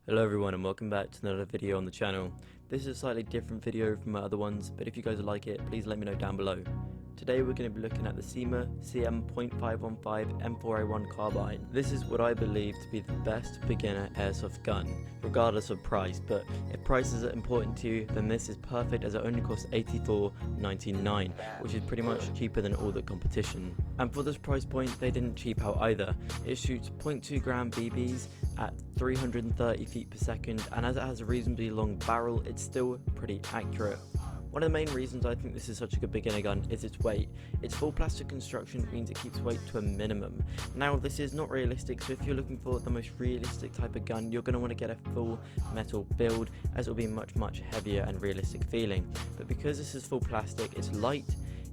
Hello everyone and welcome back to another video on the channel. This is a slightly different video from my other ones, but if you guys like it, please let me know down below. Today we're going to be looking at the CYMA CM.515 M4A1 Carbine. This is what I believe to be the best beginner airsoft gun, regardless of price, but if prices are important to you, then this is perfect as it only costs $84.99, which is pretty much cheaper than all the competition. And for this price point, they didn't cheap out either. It shoots 0.2 gram BBs at 330 feet per second, and as it has a reasonably long barrel, it's still pretty accurate. One of the main reasons I think this is such a good beginner gun is its weight. Its full plastic construction means it keeps weight to a minimum. Now this is not realistic, so if you're looking for the most realistic type of gun, you're going to want to get a full metal build, as it will be much heavier and realistic feeling. But because this is full plastic, it's light,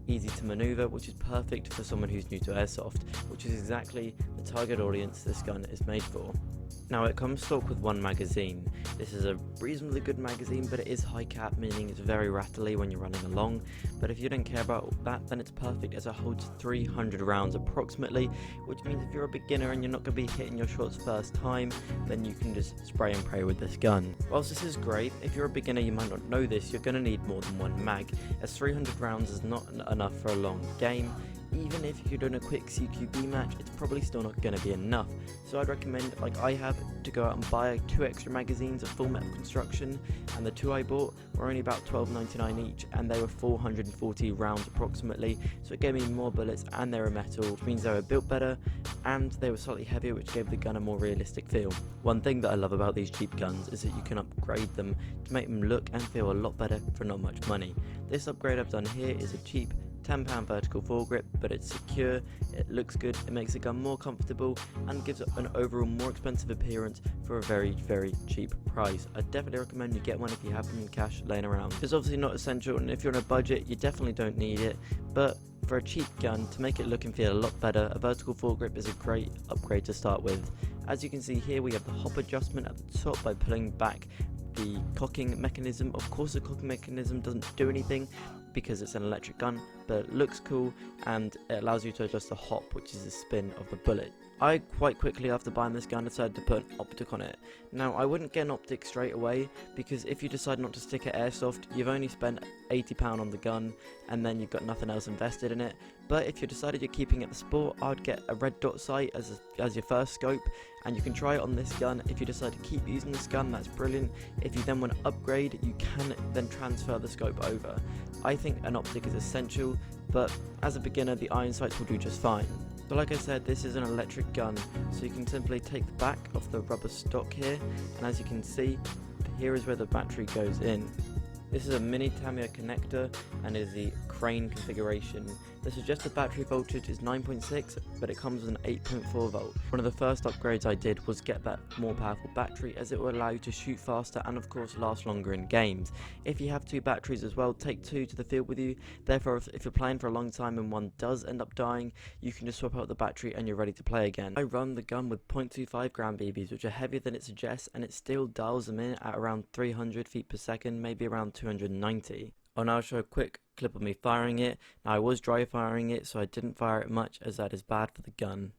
easy to maneuver, which is perfect for someone who's new to airsoft, which is exactly the target audience this gun is made for. Now it comes stock with one magazine. This is a reasonably good magazine, but it is high cap, meaning it's very rattly when you're running along. But if you don't care about that, then it's perfect as it holds 300 rounds approximately, which means if you're a beginner and you're not going to be hitting your shots first time, then you can just spray and pray with this gun. Whilst this is great, if you're a beginner you might not know this, you're going to need more than one mag, as 300 rounds is not enough for a long game. Even if you're doing a quick CQB match, it's probably still not going to be enough. So I'd recommend, like I have, to go out and buy 2 extra magazines of full metal construction, and the 2 I bought were only about $12.99 each, and they were 440 rounds approximately, so it gave me more bullets and they were metal, which means they were built better and they were slightly heavier, which gave the gun a more realistic feel. One thing that I love about these cheap guns is that you can upgrade them to make them look and feel a lot better for not much money. This upgrade I've done here is a cheap £10 vertical foregrip, but it's secure, it looks good, it makes the gun more comfortable and gives it an overall more expensive appearance for a very cheap price. I definitely recommend you get one if you have some cash laying around. It's obviously not essential, and if you're on a budget you definitely don't need it, but for a cheap gun, to make it look and feel a lot better, a vertical foregrip is a great upgrade to start with. As you can see here, we have the hop adjustment at the top by pulling back the cocking mechanism. Of course the cocking mechanism doesn't do anything because it's an electric gun, but it looks cool and it allows you to adjust the hop, which is the spin of the bullet. I quite quickly after buying this gun decided to put an optic on it. Now I wouldn't get an optic straight away, because if you decide not to stick at airsoft, you've only spent £80 on the gun and then you've got nothing else invested in it. But if you decided you're keeping it the sport, I'd get a red dot sight as your first scope, and you can try it on this gun. If you decide to keep using this gun, that's brilliant. If you then want to upgrade, you can then transfer the scope over. I think an optic is essential, but as a beginner the iron sights will do just fine. So like I said, this is an electric gun, so you can simply take the back of the rubber stock here, and as you can see, here is where the battery goes in. This is a mini Tamiya connector and is the crane configuration. The suggested battery voltage is 9.6, but it comes with an 8.4 volt. One of the first upgrades I did was get that more powerful battery, as it will allow you to shoot faster and of course last longer in games. If you have 2 batteries as well, take 2 to the field with you. Therefore if you're playing for a long time and one does end up dying, you can just swap out the battery and you're ready to play again. I run the gun with 0.25 gram BBs, which are heavier than it suggests, and it still dials them in at around 300 feet per second, maybe around 290. I'll now show a quick clip of me firing it. Now I was dry firing it, so I didn't fire it much, as that is bad for the gun.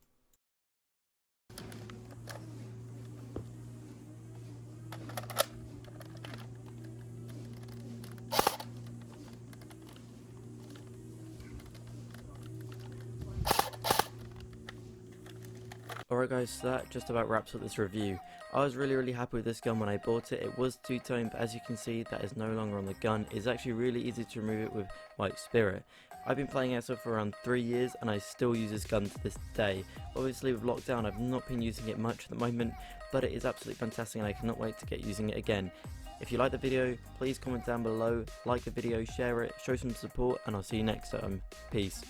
Alright guys, so that just about wraps up this review. I was really happy with this gun when I bought it. It was two-tone, but as you can see, that is no longer on the gun. It's actually really easy to remove it with White Spirit. I've been playing airsoft for around 3 years and I still use this gun to this day. Obviously with lockdown I've not been using it much at the moment, but it is absolutely fantastic and I cannot wait to get using it again. If you like the video, please comment down below, like the video, share it, show some support, and I'll see you next time. Peace.